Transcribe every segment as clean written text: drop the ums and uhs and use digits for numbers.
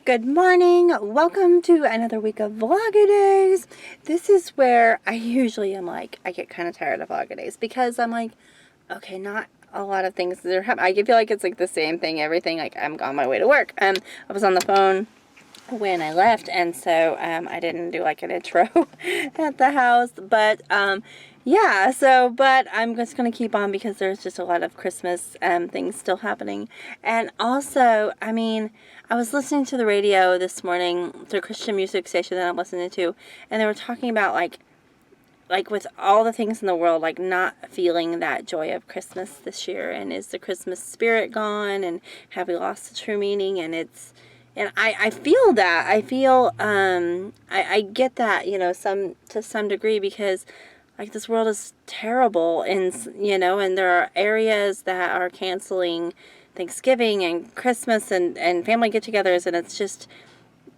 Good morning. Welcome to another week of Vlogidays. This is where I usually am like, I get kind of tired of Vlogidays because I'm like, okay, not a lot of things that are happening. I feel like it's like the same thing, everything. Like I'm on my way to work. I was on the phone when I left, and so I didn't do like an intro at the house, but yeah, so but I'm just gonna keep on because there's just a lot of Christmas things still happening. And also, I mean, I was listening to the radio this morning, to a Christian music station that I'm listening to, and they were talking about like with all the things in the world, like not feeling that joy of Christmas this year, and is the Christmas spirit gone, and have we lost the true meaning? And I feel that. I feel, I get that, to some degree, because, like, this world is terrible, and, and there are areas that are canceling Thanksgiving and Christmas and family get-togethers, and it's just,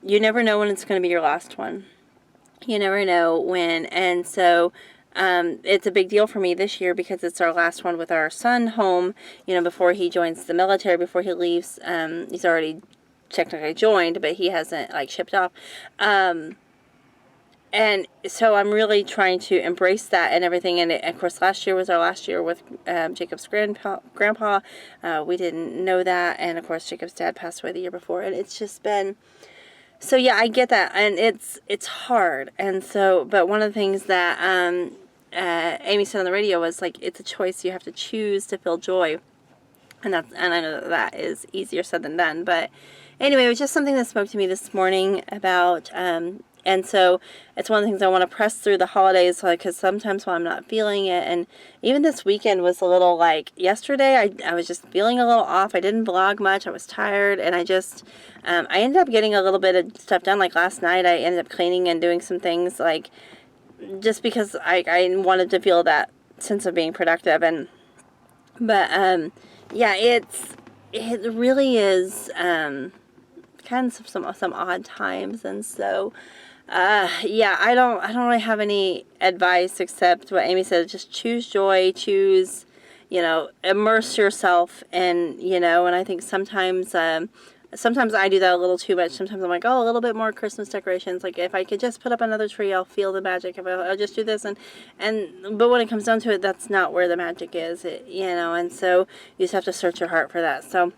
you never know when it's going to be your last one. You never know when, and so it's a big deal for me this year because it's our last one with our son home, before he joins the military, before he leaves. He's already technically joined, but he hasn't like shipped off, and so I'm really trying to embrace that and everything. And of course, last year was our last year with Jacob's grandpa. We didn't know that, and of course Jacob's dad passed away the year before, and it's just been, so yeah, I get that, and it's hard. And so, but one of the things that Amy said on the radio was like, it's a choice. You have to choose to feel joy, and I know that is easier said than done, but anyway, it was just something that spoke to me this morning about, and so it's one of the things I want to press through the holidays, like, because sometimes when I'm not feeling it, and even this weekend was a little, like, yesterday, I was just feeling a little off. I didn't vlog much. I was tired, and I just, I ended up getting a little bit of stuff done. Like, last night, I ended up cleaning and doing some things, like, just because I wanted to feel that sense of being productive, but, yeah, it really is, kind of some odd times. And so yeah, I don't really have any advice except what Amy said. Just choose joy, choose, immerse yourself in, and I think sometimes I do that a little too much. Sometimes I'm like, oh, a little bit more Christmas decorations. Like, if I could just put up another tree, I'll feel the magic. If I'll just do this, but when it comes down to it, that's not where the magic is, and so you just have to search your heart for that. So,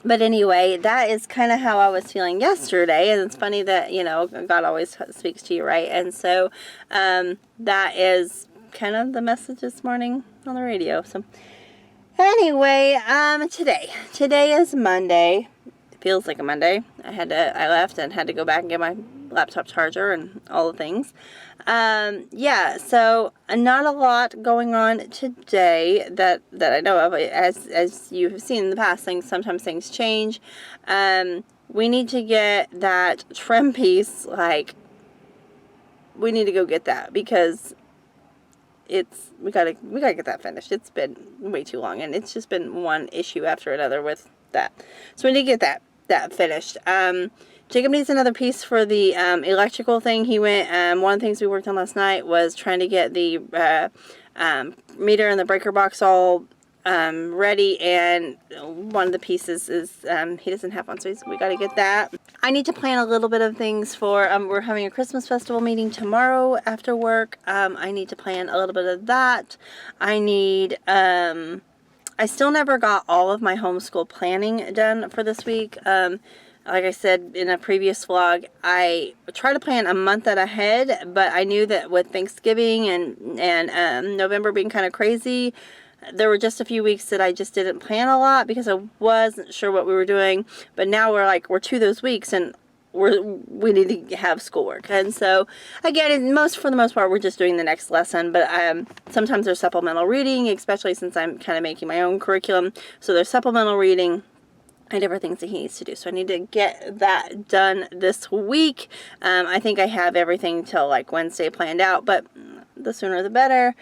but anyway, that is kind of how I was feeling yesterday, and it's funny that, God always speaks to you, right? And so, that is kind of the message this morning on the radio. So, anyway, today is Monday. Feels like a Monday. I left and had to go back and get my laptop charger and all the things. Yeah, so not a lot going on today that I know of. As you have seen in the past, sometimes things change. We need to get that trim piece, like, we need to go get that because we gotta get that finished. It's been way too long, and it's just been one issue after another with that. So we need to get that finished. Jacob needs another piece for the electrical thing. He went, one of the things we worked on last night was trying to get the meter and the breaker box all ready, and one of the pieces is, he doesn't have one, so we got to get that. I need to plan a little bit of things for, we're having a Christmas festival meeting tomorrow after work. I need to plan a little bit of that. I need, I still never got all of my homeschool planning done for this week. Like I said in a previous vlog, I try to plan a month ahead, but I knew that with Thanksgiving and November being kind of crazy, there were just a few weeks that I just didn't plan a lot because I wasn't sure what we were doing. But now we're to those weeks, and we need to have schoolwork. And so again, for the most part, we're just doing the next lesson. But sometimes there's supplemental reading, especially since I'm kind of making my own curriculum. So there's supplemental reading and different things that he needs to do. So I need to get that done this week. I think I have everything till like Wednesday planned out, but the sooner the better.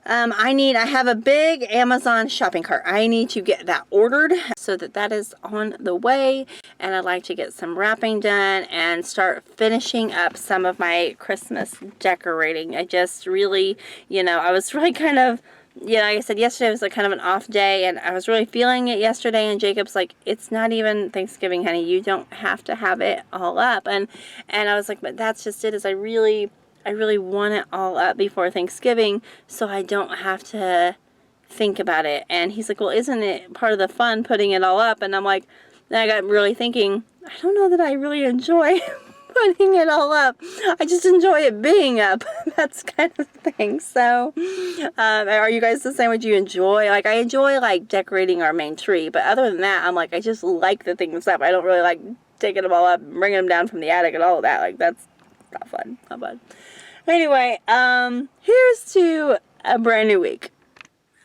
I have a big Amazon shopping cart. I need to get that ordered so that is on the way. And I'd like to get some wrapping done and start finishing up some of my Christmas decorating. I just really, I was really kind of you know, like I said, yesterday was like kind of an off day, and I was really feeling it yesterday, and Jacob's like, it's not even Thanksgiving, honey. You don't have to have it all up. And I was like, but that's just it, is I really want it all up before Thanksgiving so I don't have to think about it. And he's like, well, isn't it part of the fun putting it all up? And I'm like, then I got really thinking, I don't know that I really enjoy putting it all up. I just enjoy it being up. That's kind of the thing. So, are you guys the same? Would you enjoy, like, I enjoy, like, decorating our main tree, but other than that, I'm like, I just like the things up. I don't really like taking them all up and bringing them down from the attic and all of that. Like, that's not fun. Not fun. Anyway, here's to a brand new week.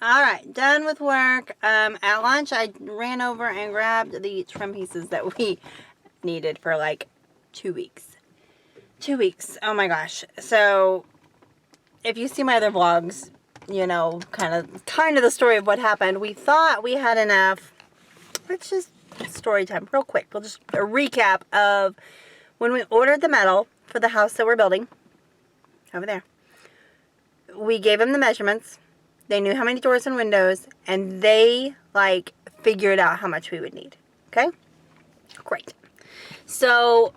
Alright, done with work. At lunch, I ran over and grabbed the trim pieces that we needed for like 2 weeks. 2 weeks. Oh my gosh. So, if you see my other vlogs, you know, kind of the story of what happened. We thought we had enough. Let's just story time real quick. We'll just a recap of when we ordered the metal for the house that we're building. Over there. We gave them the measurements. They knew how many doors and windows, and they, like, figured out how much we would need. Okay? Great. So,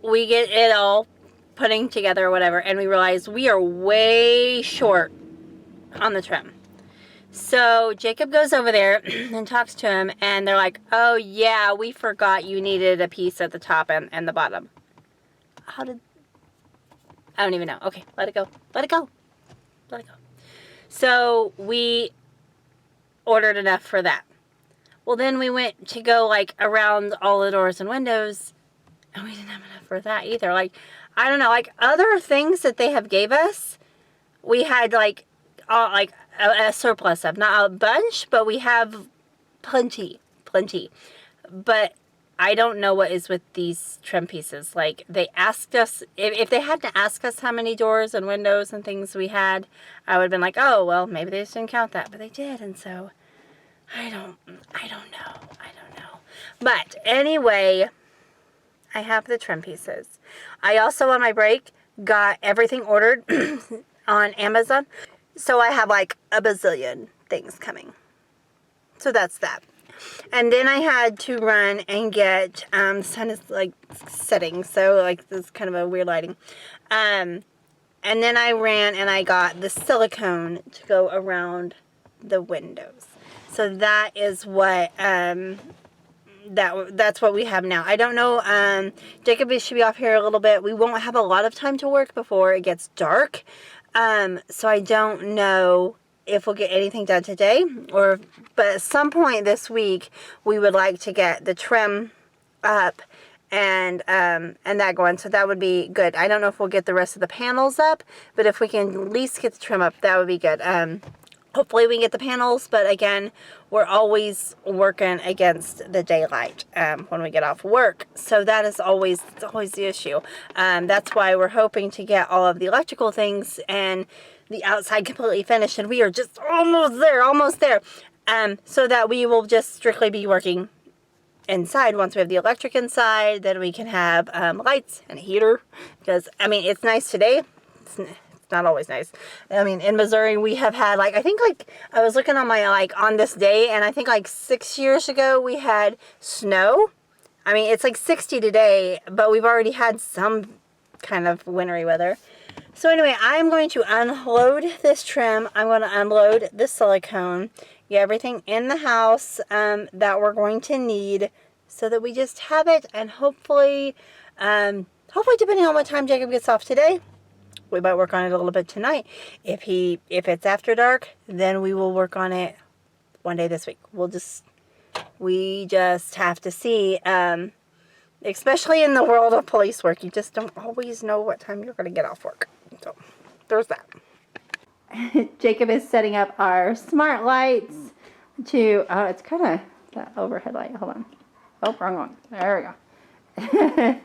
we get it all putting together or whatever, and we realize we are way short on the trim. So, Jacob goes over there and talks to him, and they're like, oh, yeah, we forgot you needed a piece at the top and the bottom. I don't even know. Okay, let it go. Let it go. Let it go. So, we ordered enough for that. Well, then we went to go, like, around all the doors and windows, and we didn't have enough for that either. Like, I don't know, like, other things that they have gave us, we had, like, a surplus of. Not a bunch, but we have plenty. But I don't know what is with these trim pieces. Like, they asked us, if they had to ask us how many doors and windows and things we had, I would have been like, oh, well, maybe they just didn't count that. But they did, and so, I don't know. But, anyway, I have the trim pieces. I also, on my break, got everything ordered on Amazon. So, I have, like, a bazillion things coming. So, that's that. And then I had to run and get, the sun is like setting, so like this is kind of a weird lighting. And then I ran and I got the silicone to go around the windows. So that is what, that's what we have now. I don't know, Jacob should be off here a little bit. We won't have a lot of time to work before it gets dark. So I don't know if we'll get anything done today, but at some point this week we would like to get the trim up and that going, so that would be good. I don't know if we'll get the rest of the panels up, but if we can at least get the trim up, that would be good. Hopefully we can get the panels, but again, we're always working against the daylight when we get off work. So that is always the issue. That's why we're hoping to get all of the electrical things and the outside completely finished, and we are just almost there. So that we will just strictly be working inside. Once we have the electric inside, then we can have lights and a heater, because, I mean, it's nice today. It's not always nice. I mean, in Missouri, we have had, like, I think, like, I was looking on my, like, on this day, and I think, like, 6 years ago, we had snow. I mean, it's, like, 60 today, but we've already had some kind of wintry weather. So anyway, I'm going to unload this trim. I'm going to unload the silicone. Get everything in the house that we're going to need so that we just have it. And hopefully, depending on what time Jacob gets off today, we might work on it a little bit tonight. If it's after dark, then we will work on it one day this week. We just have to see. Especially in the world of police work, you just don't always know what time you're going to get off work. So, there's that. Jacob is setting up our smart lights to, it's kind of that overhead light. Hold on. Oh, wrong one. There we go.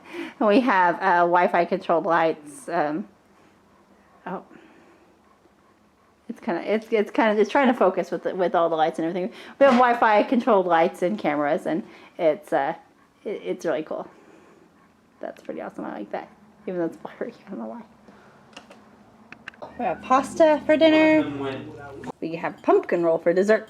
We have Wi-Fi controlled lights. It's kind of just trying to focus with all the lights and everything. We have Wi-Fi controlled lights and cameras, and it's really cool. That's pretty awesome. I like that. Even though it's blurry, I don't know why. We have pasta for dinner. We we have pumpkin roll for dessert.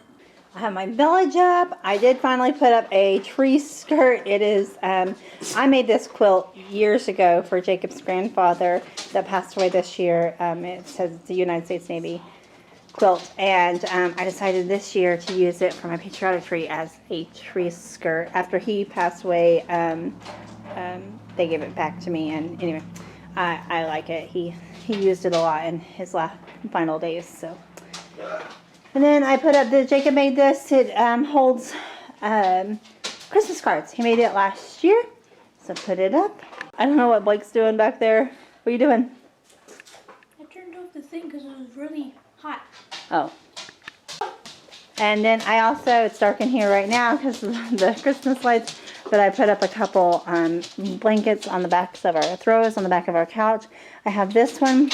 I have my village up. I did finally put up a tree skirt. It is, I made this quilt years ago for Jacob's grandfather that passed away this year. It says it's a United States Navy quilt, and I decided this year to use it for my patriotic tree as a tree skirt. After he passed away, they gave it back to me, and anyway, I like it. He used it a lot in his final days, so. And then I put up Jacob made this. It holds Christmas cards. He made it last year, so put it up. I don't know what Blake's doing back there. What are you doing? I turned off the thing because it was really hot. Oh. And then I also, it's dark in here right now because of the Christmas lights, but I put up a couple blankets on the backs of our throws on the back of our couch. I have this one.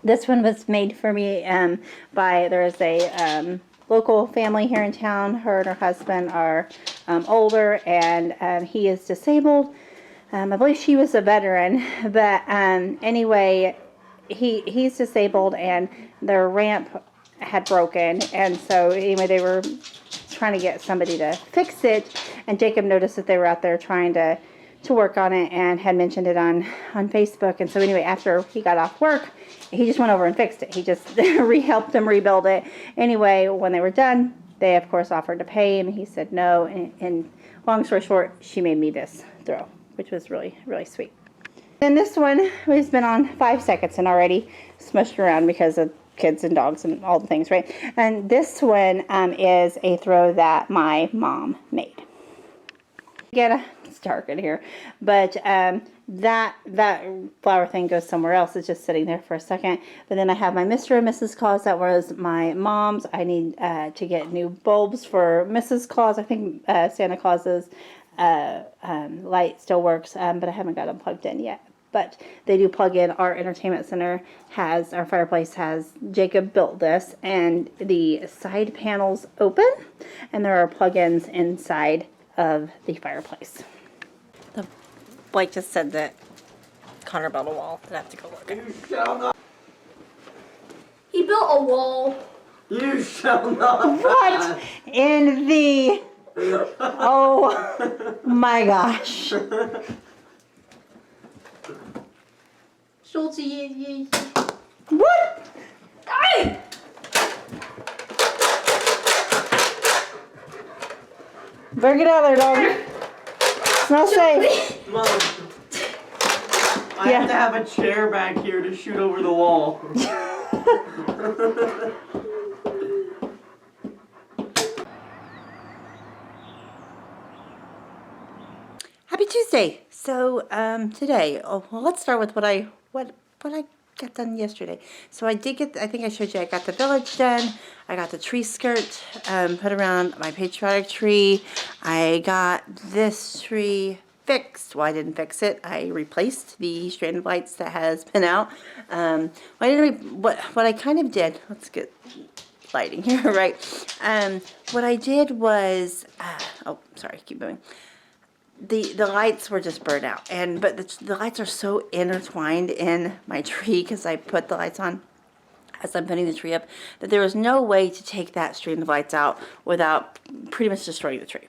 This one was made for me there's a local family here in town. Her and her husband are older, and he is disabled. I believe she was a veteran, but anyway, he's disabled, and their ramp had broken, and so anyway, they were trying to get somebody to fix it, and Jacob noticed that they were out there trying to work on it and had mentioned it on Facebook. And so anyway, after he got off work, he just went over and fixed it. He just helped them rebuild it. Anyway, when they were done, they of course offered to pay him. He said no, and long story short, she made me this throw, which was really, really sweet. And this one has been on 5 seconds and already smushed around because of kids and dogs and all the things, right? And this one is a throw that my mom made. It's dark in here, but that flower thing goes somewhere else. It's just sitting there for a second. But then I have my Mr. and Mrs. Claus. That was my mom's. I need to get new bulbs for Mrs. Claus. I think Santa Claus's light still works, but I haven't got them plugged in yet. But they do plug in. Our entertainment center has, our fireplace has, Jacob built this, and the side panels open, and there are plug-ins inside of the fireplace. Blake just said that Connor built a wall. I have to go look at it. He built a wall. You shall not. What in the... Oh my gosh. Schultz, What? Hey! Better get out of there, dog. It's not safe. Mom, I have to have a chair back here to shoot over the wall. Happy Tuesday. So today, well, let's start with what I got done yesterday. So I did get, I think I showed you, I got the village done. I got the tree skirt put around my patriotic tree. I got this tree fixed. Well, I didn't fix it. I replaced the strand of lights that has been out. What I kind of did, let's get lighting here, right? What I did was, oh, sorry, keep moving. The lights were just burnt out, but the lights are so intertwined in my tree because I put the lights on as I'm putting the tree up that there was no way to take that string of lights out without pretty much destroying the tree.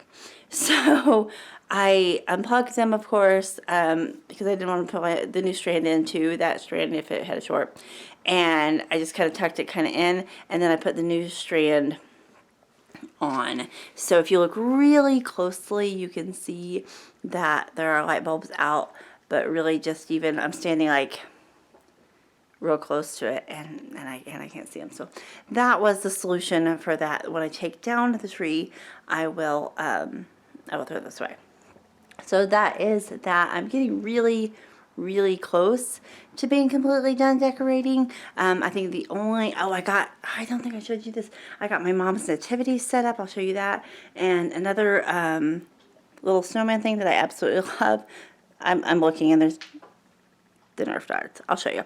So I unplugged them, of course, because I didn't want to put the new strand into that strand if it had a short, and I just kind of tucked it kind of in, and then I put the new strand on. So if you look really closely, you can see that there are light bulbs out, but really just even, I'm standing like real close to it, and I can't see them. So that was the solution for that. When I take down the tree, I will throw this away. So that is that. I'm getting really close to being completely done decorating. I think the only, I don't think I showed you this. I got my mom's nativity set up. I'll show you that. And another little snowman thing that I absolutely love. I'm looking, and there's the Nerf darts. I'll show you.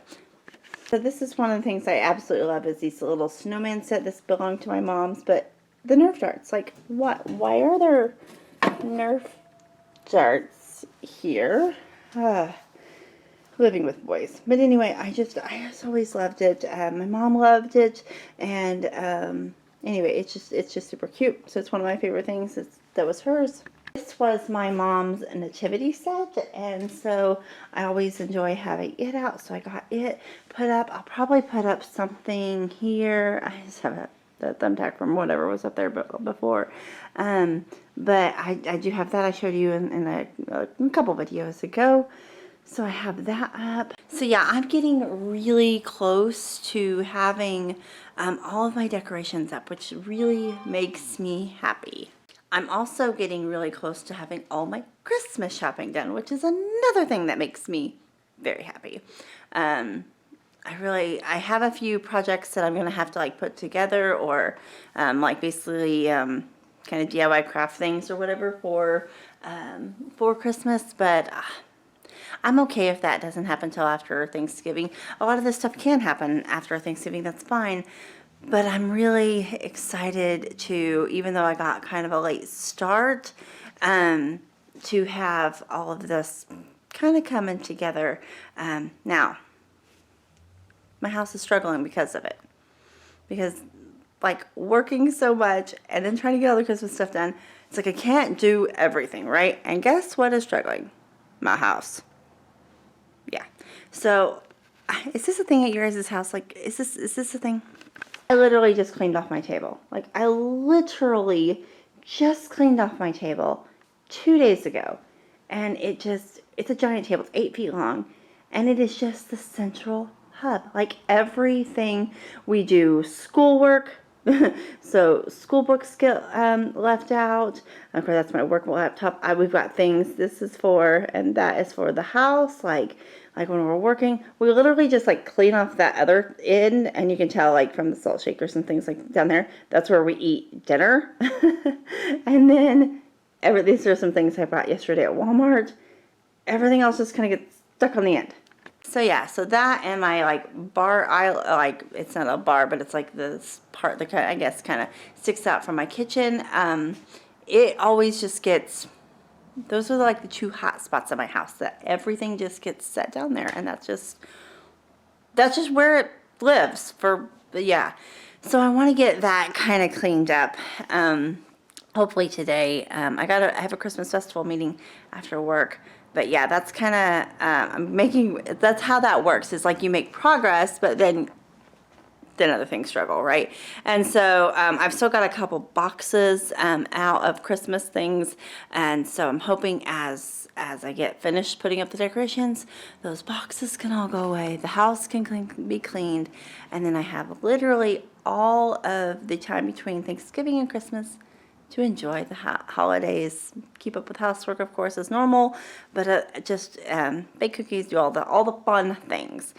So this is one of the things I absolutely love is these little snowman set. This belonged to my mom's, but the Nerf darts, like what? Why are there Nerf darts here? living with boys. But anyway, I just always loved it. My mom loved it, and anyway, it's just super cute. So it's one of my favorite things. That was hers. This was my mom's nativity set, and so I always enjoy having it out. So I got it put up. I'll probably put up something here. I just have the thumbtack from whatever was up there before. But I do have that. I showed you in a couple videos ago. So I have that up. So yeah, I'm getting really close to having all of my decorations up, which really makes me happy. I'm also getting really close to having all my Christmas shopping done, which is another thing that makes me very happy. I have a few projects that I'm going to have to like put together, or like basically kind of DIY craft things or whatever for Christmas, but I'm okay if that doesn't happen till after Thanksgiving. A lot of this stuff can happen after Thanksgiving, that's fine. But I'm really excited to, even though I got kind of a late start, to have all of this kind of coming together. Now, my house is struggling because of it. Because, like, working so much and then trying to get all the Christmas stuff done, it's like I can't do everything, right? And guess what is struggling? My house. Yeah. So, is this a thing at your guys' house? Like, is this a thing? I literally just cleaned off my table. Like, I literally just cleaned off my table 2 days ago. And it's a giant table. It's 8 feet long. And it is just the central hub. Like, everything we do, schoolwork. So, school books get left out. Of course, that's my work laptop. We've got things this is for, and that is for the house. Like when we're working, we literally just like clean off that other end, and you can tell like from the salt shakers and things like down there, that's where we eat dinner. And then these are some things I bought yesterday at Walmart. Everything else just kind of gets stuck on the end. So yeah, so that and my like bar, it's not a bar, but it's like this part that kind of, I guess, kind of sticks out from my kitchen. It always just gets, those are like the two hot spots of my house that everything just gets set down there, and that's just where it lives yeah. So I want to get that kind of cleaned up. Hopefully today. I have a Christmas festival meeting after work. But yeah, that's kind of, that's how that works. It's like you make progress, but then other things struggle, right? And so I've still got a couple boxes out of Christmas things. And so I'm hoping as I get finished putting up the decorations, those boxes can all go away. The house can be cleaned. And then I have literally all of the time between Thanksgiving and Christmas to enjoy the holidays, keep up with housework, of course, as normal, but just bake cookies, do all the fun things.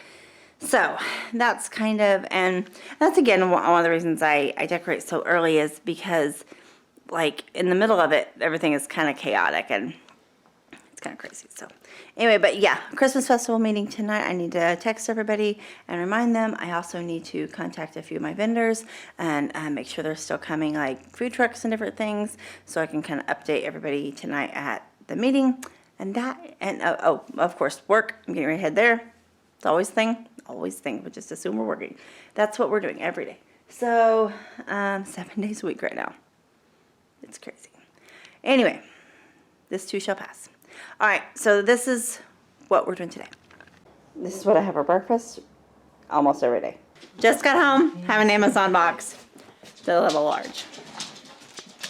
So that's kind of, and that's again one of the reasons I decorate so early, is because like in the middle of it, everything is kind of chaotic and it's kind of crazy. So anyway, but yeah, Christmas festival meeting tonight. I need to text everybody and remind them. I also need to contact a few of my vendors and make sure they're still coming, like food trucks and different things, so I can kind of update everybody tonight at the meeting. And that, and oh, of course, work. I'm getting ready to head there. It's always thing, but just assume we're working. That's what we're doing every day. So 7 days a week right now. It's crazy. Anyway, this too shall pass. All right, so this is what we're doing today. This is what I have for breakfast almost every day. Just got home, have an Amazon box. The level large.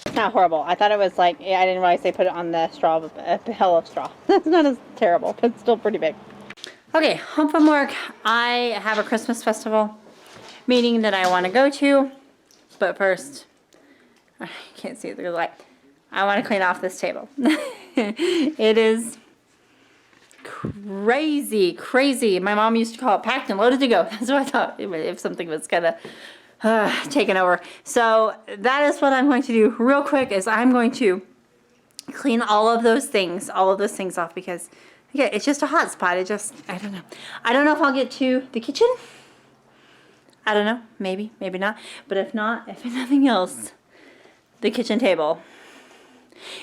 It's not horrible. I thought it was like, I didn't realize they put it on the straw, a hell of straw. That's not as terrible, but still pretty big. Okay, home from work. I have a Christmas festival meeting that I want to go to, but first, I can't see it through the light. I want to clean off this table. It is crazy. My mom used to call it packed and loaded to go. That's what I thought, if something was kind of taken over. So that is what I'm going to do real quick, is I'm going to clean all of those things off, because yeah, it's just a hot spot. I don't know. I don't know if I'll get to the kitchen. I don't know. Maybe not. But if nothing else, the kitchen table.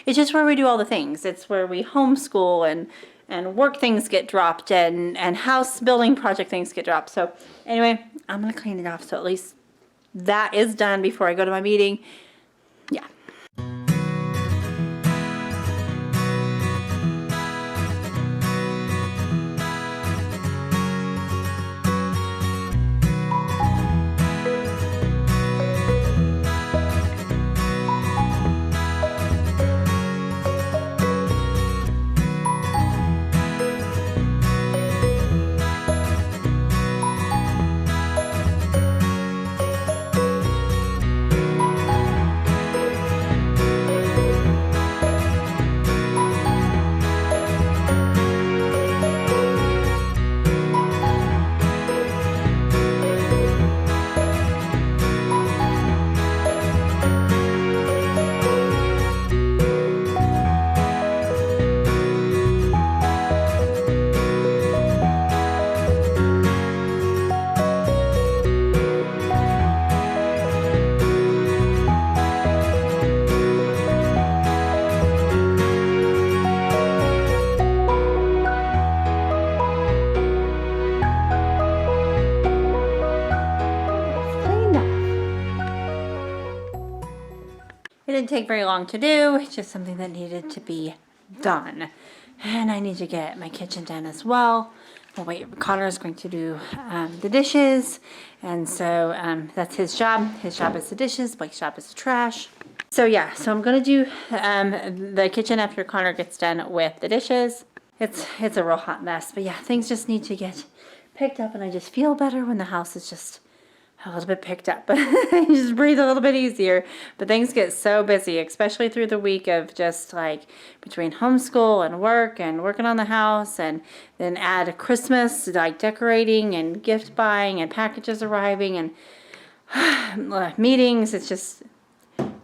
It's just where we do all the things. It's where we homeschool and work things get dropped and house building project things get dropped. So anyway, I'm going to clean it off. So at least that is done before I go to my meeting. Yeah. It didn't take very long to do. It's just something that needed to be done. And I need to get my kitchen done as well. Well, wait, Connor is going to do the dishes. And so that's his job. His job is the dishes. Blake's job is the trash. So yeah, so I'm going to do the kitchen after Connor gets done with the dishes. It's a real hot mess. But yeah, things just need to get picked up. And I just feel better when the house is just a little bit picked up. You just breathe a little bit easier. But things get so busy, especially through the week of just like between homeschool and work and working on the house, and then add Christmas, like decorating and gift buying and packages arriving and meetings. It's just,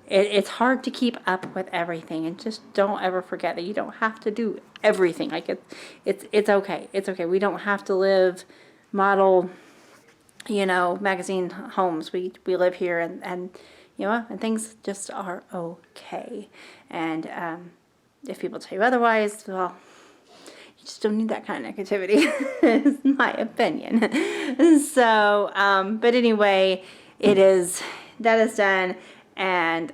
it's hard to keep up with everything. And just don't ever forget that you don't have to do everything. Like it's okay. It's okay. We don't have to live model, magazine homes. We live here and and things just are okay. And if people tell you otherwise, well, you just don't need that kind of negativity, is my opinion. So, but anyway, that is done. And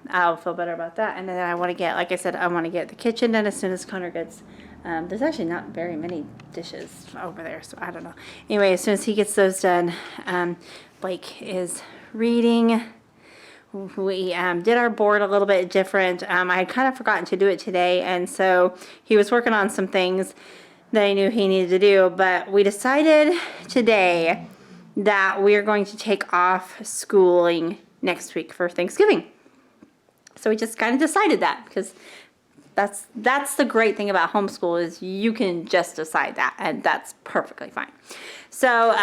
I'll feel better about that. And then I want to get, like I said, I want to get the kitchen done as soon as Connor gets. There's actually not very many dishes over there, so I don't know. Anyway, as soon as he gets those done, Blake is reading. We did our board a little bit different. I had kind of forgotten to do it today, and so he was working on some things that I knew he needed to do. But we decided today that we are going to take off schooling next week for Thanksgiving. So we just kind of decided that, because that's the great thing about homeschool, is you can just decide that, and that's perfectly fine. So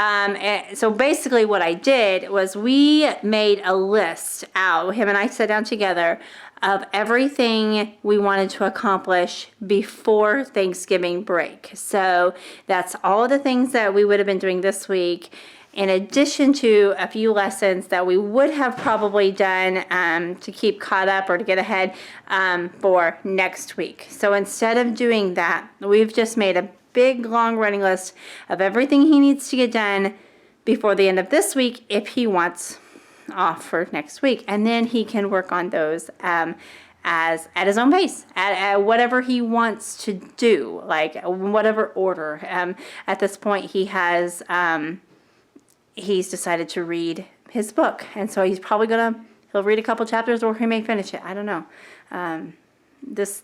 so basically what I did was we made a list out, him and I sat down together, of everything we wanted to accomplish before Thanksgiving break. So that's all the things that we would have been doing this week, in addition to a few lessons that we would have probably done to keep caught up or to get ahead for next week. So instead of doing that, we've just made a big, long running list of everything he needs to get done before the end of this week if he wants off for next week. And then he can work on those as at his own pace, at whatever he wants to do, like whatever order. At this point, he's decided to read his book. And so he's probably he'll read a couple chapters, or he may finish it. I don't know. This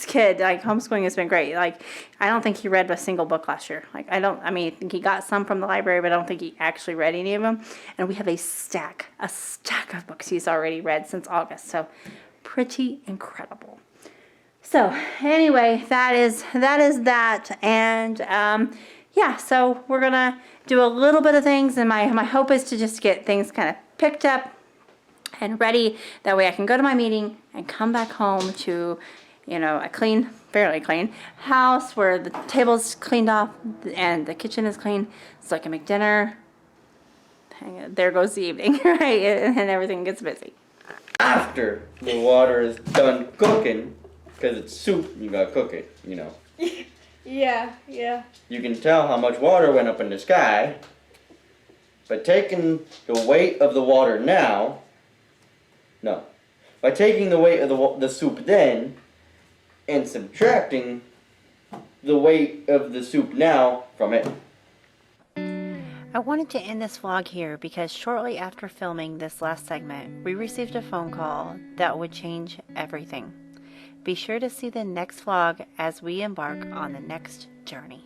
kid, like, homeschooling has been great. Like, I don't think he read a single book last year. Like, I think he got some from the library, but I don't think he actually read any of them. And we have a stack of books he's already read since August. So pretty incredible. So anyway, that is that. And, yeah, so we're going to do a little bit of things, and my hope is to just get things kind of picked up and ready. That way I can go to my meeting and come back home to, a fairly clean house where the table's cleaned off and the kitchen is clean, so I can make dinner. There goes the evening, right? And everything gets busy. After the water is done cooking, because it's soup, you gotta cook it, Yeah, yeah. You can tell how much water went up in the sky. By taking the weight of the water now, no. By taking the weight of the soup then, and subtracting the weight of the soup now from it. I wanted to end this vlog here because shortly after filming this last segment, we received a phone call that would change everything. Be sure to see the next vlog as we embark on the next journey.